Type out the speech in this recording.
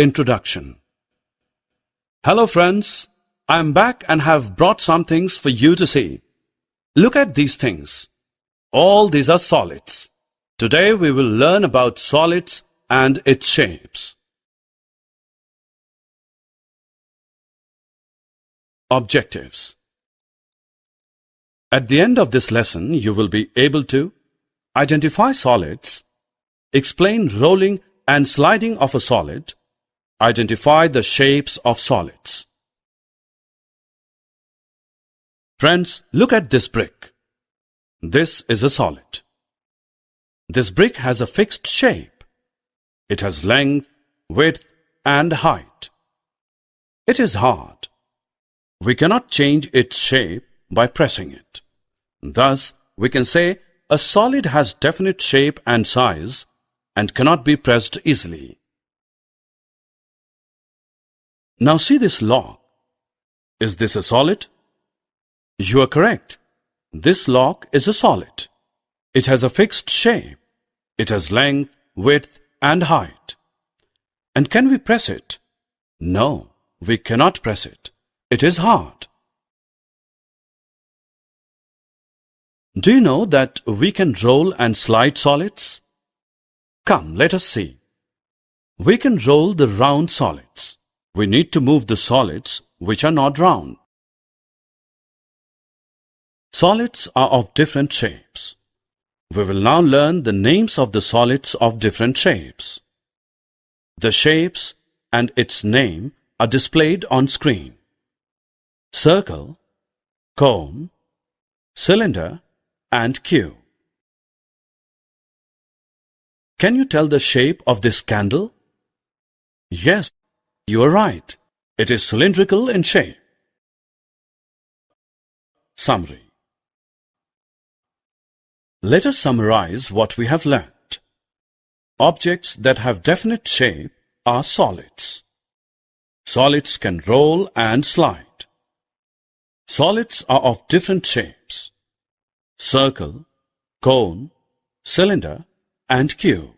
Introduction. Hello friends, I am back and have brought some things for you to see. Look at these things. All these are solids. Today we will learn about solids and its shapes. Objectives. At the end of this lesson, you will be able to identify solids, explain rolling and sliding of a solid, identify the shapes of solids. Friends, look at this brick. This is a solid. This brick has a fixed shape. It has length, width, and height. It is hard. We cannot change its shape by pressing it. Thus, we can say a solid has definite shape and size and cannot be pressed easily. Now see this log. Is this a solid? You are correct. This log is a solid. It has a fixed shape. It has length, width, and height. And can we press it? No, we cannot press it. It is hard. Do you know that we can roll and slide solids? Come, let us see. We can roll the round solids. We need to move the solids which are not round. Solids are of different shapes. We will now learn the names of the solids of different shapes. The shapes and its name are displayed on screen. Circle, cone, cylinder, and cube. Can you tell the shape of this candle? Yes, you are right. It is cylindrical in shape. Summary. Let us summarize what we have learnt. Objects that have definite shape are solids. Solids can roll and slide. Solids are of different shapes: circle, cone, cylinder, and cube.